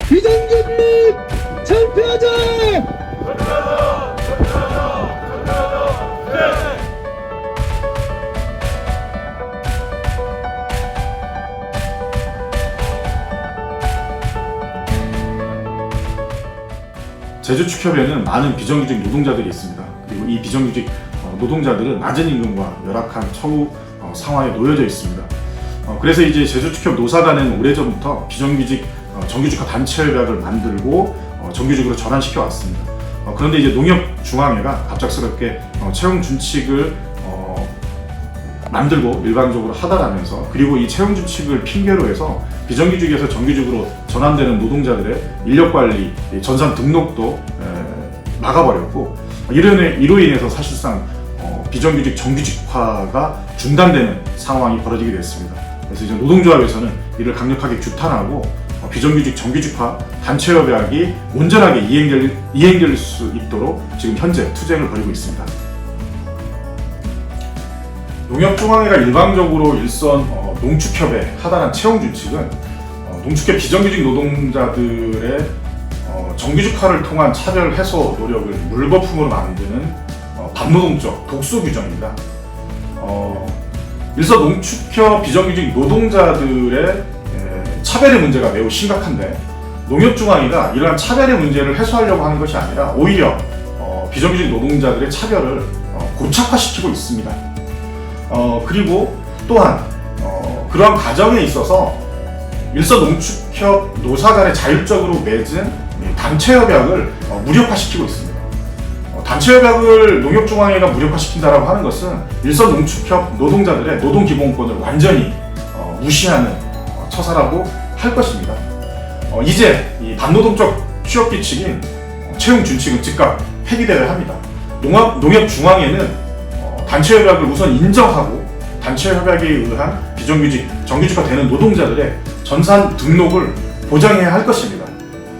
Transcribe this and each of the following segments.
비정규직 철폐하자! 제주축협에는 많은 비정규직 노동자들이 있습니다. 그리고 이 비정규직 노동자들은 낮은 임금과 열악한 처우 상황에 놓여져 있습니다. 그래서 이제 제주축협 노사단은 오래전부터 비정규직 정규직화 단체협약을 만들고 정규직으로 전환시켜 왔습니다. 그런데 이제 농협중앙회가 갑작스럽게 채용 준칙을 만들고 일방적으로 하달하면서, 그리고 이 채용 준칙을 핑계로 해서 비정규직에서 정규직으로 전환되는 노동자들의 인력관리, 전산 등록도 막아버렸고, 이로 인해서 사실상 비정규직 정규직화가 중단되는 상황이 벌어지게 됐습니다. 그래서 이제 노동조합에서는 이를 강력하게 규탄하고 비정규직 정규직화 단체협약이 온전하게 이행될 수 있도록 지금 현재 투쟁을 벌이고 있습니다. 농협중앙회가 일방적으로 일선 농축협에 하달한 채용 준칙은 농축협 비정규직 노동자들의 정규직화를 통한 차별 해소 노력을 물거품으로 만드는 반노동적 독소 규정입니다. 일선 농축협 비정규직 노동자들의 차별의 문제가 매우 심각한데, 농협중앙회가 이러한 차별의 문제를 해소하려고 하는 것이 아니라 오히려 비정규직 노동자들의 차별을 고착화시키고 있습니다. 그리고 또한 그러한 과정에 있어서 일선 농축협 노사 간에 자율적으로 맺은 단체협약을 무력화시키고 있습니다. 단체협약을 농협중앙회가 무력화시킨다라고 하는 것은 일선 농축협 노동자들의 노동기본권을 완전히 무시하는 처사라고 할 것입니다. 이제 이 반노동적 취업규칙인 채용 준칙은 즉각 폐기되어야 합니다. 농협중앙회는 단체협약을 우선 인정하고 단체협약에 의한 비정규직, 정규직화되는 노동자들의 전산 등록을 보장해야 할 것입니다.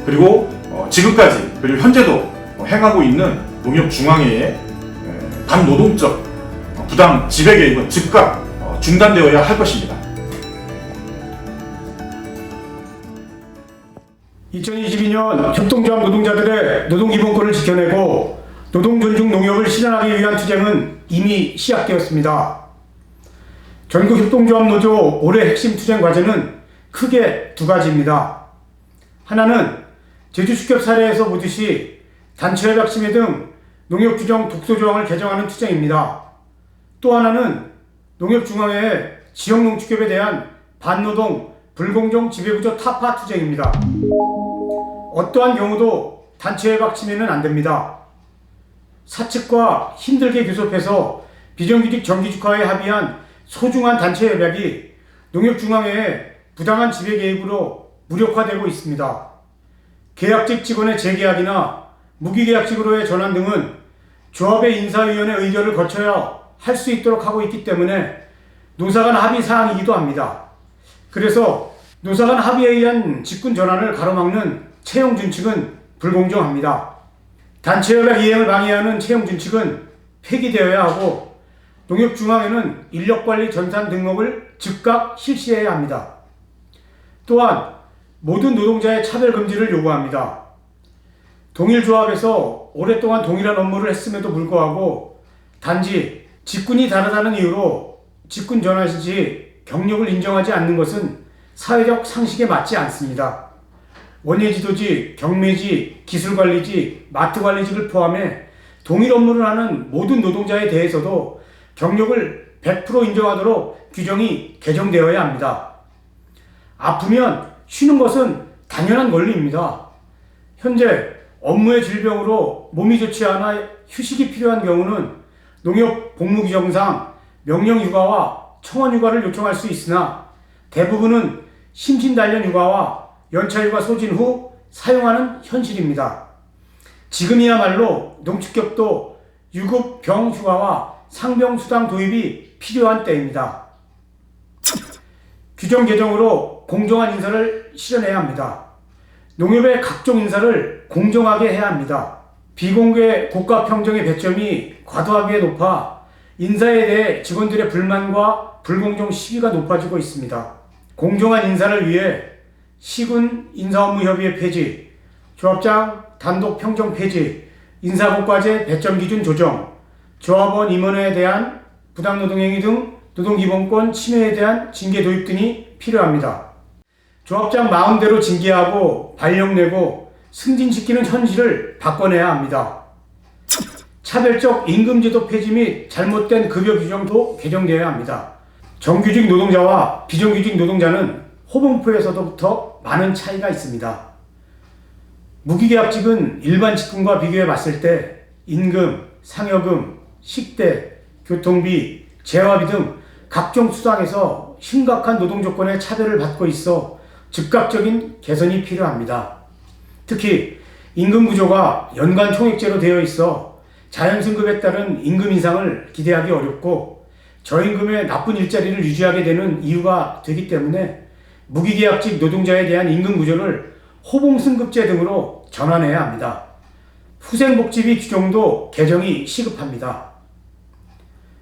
그리고 지금까지, 그리고 현재도 행하고 있는 농협중앙회의 반노동적 부당 지배 개입은 즉각 중단되어야 할 것입니다. 2022년 협동조합 노동자들의 노동기본권을 지켜내고 노동존중 농협을 실현하기 위한 투쟁은 이미 시작되었습니다. 전국협동조합 노조 올해 핵심 투쟁 과제는 크게 두 가지입니다. 하나는 제주축협 사례에서 보듯이 단체협약 침해 등 농협 규정 독소조항을 개정하는 투쟁입니다. 또 하나는 농협중앙회의 지역농축협에 대한 반노동, 불공정 지배구조 타파 투쟁입니다. 어떠한 경우도 단체협약 침해는 안 됩니다. 사측과 힘들게 교섭해서 비정규직 정규직화에 합의한 소중한 단체협약이 농협중앙회의 부당한 지배 개입으로 무력화되고 있습니다. 계약직 직원의 재계약이나 무기계약직으로의 전환 등은 조합의 인사위원회 의결을 거쳐야 할 수 있도록 하고 있기 때문에 노사간 합의 사항이기도 합니다. 그래서 노사간 합의에 의한 직군 전환을 가로막는 채용 준칙은 불공정합니다. 단체협약 이행을 방해하는 채용 준칙은 폐기되어야 하고, 농협중앙회는 인력관리 전산 등록을 즉각 실시해야 합니다. 또한 모든 노동자의 차별 금지를 요구합니다. 동일조합에서 오랫동안 동일한 업무를 했음에도 불구하고 단지 직군이 다르다는 이유로 직군 전환 시 경력을 인정하지 않는 것은 사회적 상식에 맞지 않습니다. 원예지도직, 경매직, 기술관리직, 마트관리직을 포함해 동일 업무를 하는 모든 노동자에 대해서도 경력을 100% 인정하도록 규정이 개정되어야 합니다. 아프면 쉬는 것은 당연한 권리입니다. 현재 업무의 질병으로 몸이 좋지 않아 휴식이 필요한 경우는 농협 복무규정상 명령휴가와 청원휴가를 요청할 수 있으나 대부분은 심신단련휴가와 연차휴가 소진 후 사용하는 현실입니다. 지금이야말로 농축협도 유급병휴가와 상병수당 도입이 필요한 때입니다. 규정 개정으로 공정한 인사를 실현해야 합니다. 농협의 각종 인사를 공정하게 해야 합니다. 비공개 고가 평정의 배점이 과도하게 높아 인사에 대해 직원들의 불만과 불공정 시비가 높아지고 있습니다. 공정한 인사를 위해 시군 인사업무협의회 폐지, 조합장 단독 평정 폐지, 인사고과제 배점 기준 조정, 조합원 임원에 대한 부당노동행위 등 노동기본권 침해에 대한 징계 도입 등이 필요합니다. 조합장 마음대로 징계하고 발령내고 승진시키는 현실을 바꿔내야 합니다. 차별적 임금제도 폐지 및 잘못된 급여 규정도 개정되어야 합니다. 정규직 노동자와 비정규직 노동자는 호봉표에서부터 많은 차이가 있습니다. 무기계약직은 일반 직군과 비교해 봤을 때 임금, 상여금, 식대, 교통비, 재화비 등 각종 수당에서 심각한 노동 조건의 차별을 받고 있어 즉각적인 개선이 필요합니다. 특히 임금 구조가 연간 총액제로 되어 있어 자연승급에 따른 임금 인상을 기대하기 어렵고 저임금의 나쁜 일자리를 유지하게 되는 이유가 되기 때문에 무기계약직 노동자에 대한 임금 구조를 호봉승급제 등으로 전환해야 합니다. 후생복지비 규정도 개정이 시급합니다.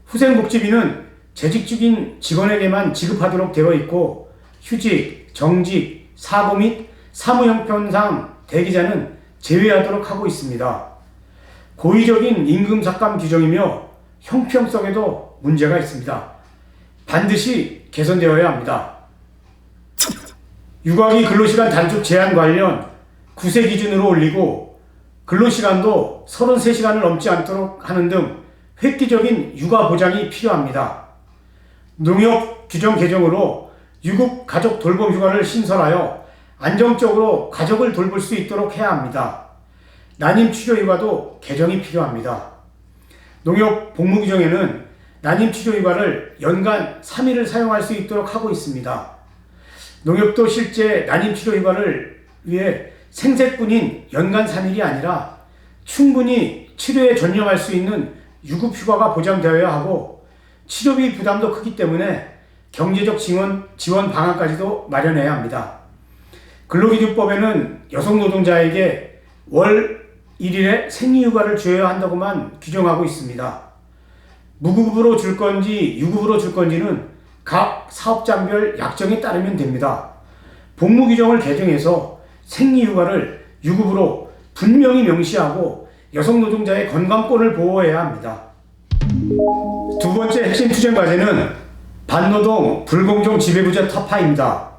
후생복지비는 재직 중인 직원에게만 지급하도록 되어 있고 휴직, 정직, 사고 및 사무형편상 대기자는 제외하도록 하고 있습니다. 고의적인 임금 삭감 규정이며 형평성에도 문제가 있습니다. 반드시 개선되어야 합니다. 육아기 근로시간 단축 제한 관련 9세 기준으로 올리고 근로시간도 33시간을 넘지 않도록 하는 등 획기적인 육아 보장이 필요합니다. 농협 규정 개정으로 유급 가족 돌봄 휴가를 신설하여 안정적으로 가족을 돌볼 수 있도록 해야 합니다. 난임 치료 휴가도 개정이 필요합니다. 농협 복무 규정에는 난임 치료 휴가를 연간 3일을 사용할 수 있도록 하고 있습니다. 농협도 실제 난임 치료 휴가를 위해 생색뿐인 연간 3일이 아니라 충분히 치료에 전념할 수 있는 유급 휴가가 보장되어야 하고 치료비 부담도 크기 때문에 경제적 지원 방안까지도 마련해야 합니다. 근로기준법에는 여성 노동자에게 월 1일의 생리휴가를 주어야 한다고만 규정하고 있습니다. 무급으로 줄 건지 유급으로 줄 건지는 각 사업장별 약정에 따르면 됩니다. 복무 규정을 개정해서 생리휴가를 유급으로 분명히 명시하고 여성 노동자의 건강권을 보호해야 합니다. 두 번째 핵심 투쟁 과제는 반노동 불공정 지배구조 타파입니다.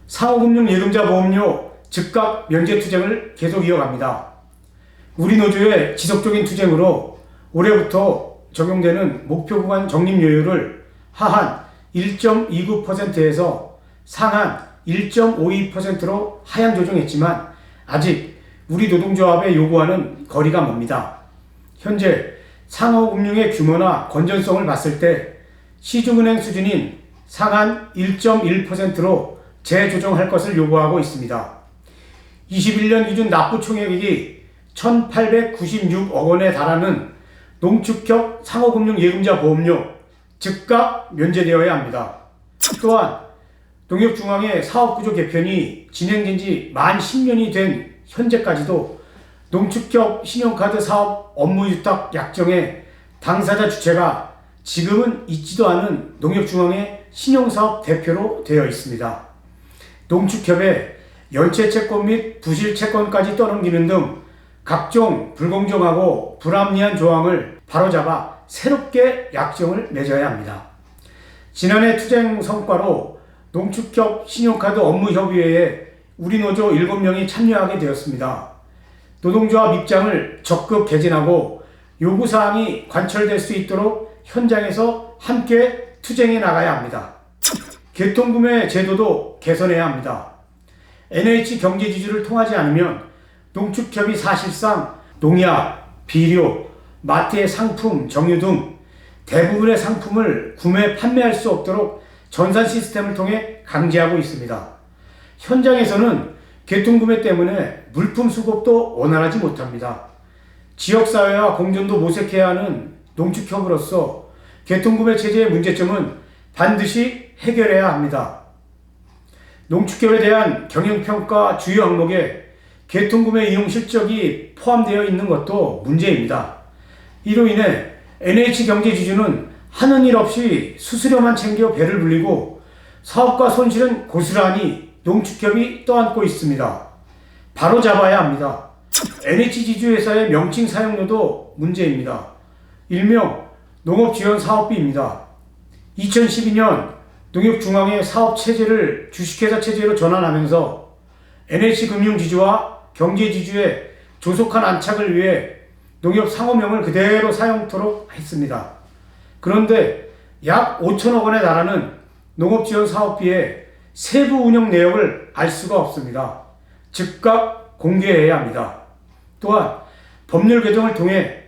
상호금융예금자보험료 즉각 면제 투쟁을 계속 이어갑니다. 우리 노조의 지속적인 투쟁으로 올해부터 적용되는 목표 구간 적립요율을 하한 1.29%에서 상한 1.52%로 하향 조정했지만 아직 우리 노동조합의 요구와는 거리가 멉니다. 현재 상호금융의 규모나 건전성을 봤을 때 시중은행 수준인 상한 1.1%로 재조정할 것을 요구하고 있습니다. 21년 기준 납부 총액이 1,896억 원에 달하는 농축협 상호금융예금자 보험료 즉각 면제되어야 합니다. 또한 농협중앙회 사업구조 개편이 진행된 지 만 10년이 된 현재까지도 농축협 신용카드 사업 업무위탁 약정의 당사자 주체가 지금은 있지도 않은 농협중앙회 신용사업 대표로 되어 있습니다. 농축협의 연체 채권 및 부실 채권까지 떠넘기는 등 각종 불공정하고 불합리한 조항을 바로잡아 새롭게 약정을 맺어야 합니다. 지난해 투쟁 성과로 농축협 신용카드 업무협의회에 우리 노조 7명이 참여하게 되었습니다. 노동조합 입장을 적극 개진하고 요구사항이 관철될 수 있도록 현장에서 함께 투쟁해 나가야 합니다. 교통구매 제도도 개선해야 합니다. NH경제지주를 통하지 않으면 농축협이 사실상 농약, 비료, 마트의 상품, 정유 등 대부분의 상품을 구매, 판매할 수 없도록 전산 시스템을 통해 강제하고 있습니다. 현장에서는 교통구매 때문에 물품 수급도 원활하지 못합니다. 지역사회와 공존도 모색해야 하는 농축협으로서 교통구매 체제의 문제점은 반드시 해결해야 합니다. 농축협에 대한 경영평가 주요 항목에 교통구매 이용 실적이 포함되어 있는 것도 문제입니다. 이로 인해 NH경제지주는 하는 일 없이 수수료만 챙겨 배를 불리고 사업가 손실은 고스란히 농축협이 떠안고 있습니다. 바로 잡아야 합니다. NH지주회사의 명칭 사용료도 문제입니다. 일명 농업지원사업비입니다. 2012년 농협중앙회 사업체제를 주식회사 체제로 전환하면서 NH금융지주와 경제지주의 조속한 안착을 위해 농협 상호명을 그대로 사용토록 했습니다. 그런데 약 5천억 원에 달하는 농업지원사업비의 세부 운영 내역을 알 수가 없습니다. 즉각 공개해야 합니다. 또한 법률 개정을 통해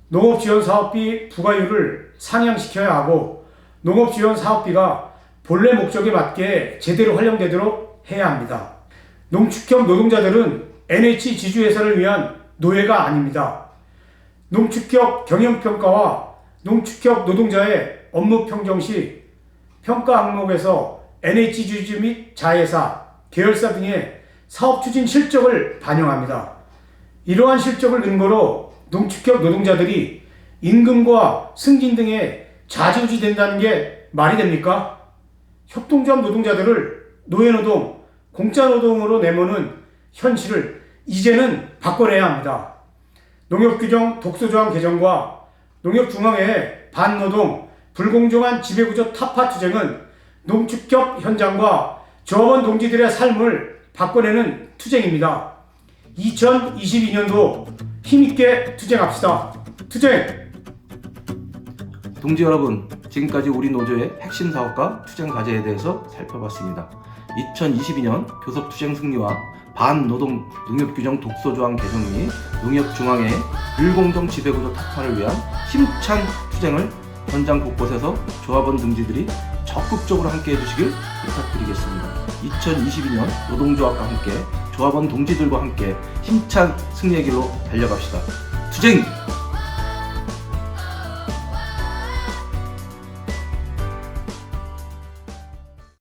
농업지원사업비 부과율을 상향시켜야 하고 농업지원사업비가 본래 목적에 맞게 제대로 활용되도록 해야 합니다. 농축협 노동자들은 NH지주회사를 위한 노예가 아닙니다. 농축협 경영평가와 농축협 노동자의 업무평정 시 평가 항목에서 NH지주 및 자회사, 계열사 등의 사업추진 실적을 반영합니다. 이러한 실적을 근거로 농축협 노동자들이 임금과 승진 등에 좌지우지된다는 게 말이 됩니까? 협동조합 노동자들을 노예노동, 공짜노동으로 내모는 현실을 이제는 바꿔내야 합니다. 농협규정 독소조항 개정과 농협중앙회의 반노동, 불공정한 지배구조 타파 투쟁은 농축협 현장과 조합원 동지들의 삶을 바꿔내는 투쟁입니다. 2022년도 힘있게 투쟁합시다. 투쟁! 동지 여러분, 지금까지 우리 노조의 핵심 사업과 투쟁 과제에 대해서 살펴봤습니다. 2022년 교섭투쟁 승리와 반노동 농협규정 독소조항 개정 및 농협중앙회의 불공정 지배구조 타파를 위한 힘찬 투쟁을 현장 곳곳에서 조합원 동지들이 적극적으로 함께해 주시길 부탁드리겠습니다. 2022년 노동조합과 함께 조합원 동지들과 함께 힘찬 승리의 길로 달려갑시다. 투쟁!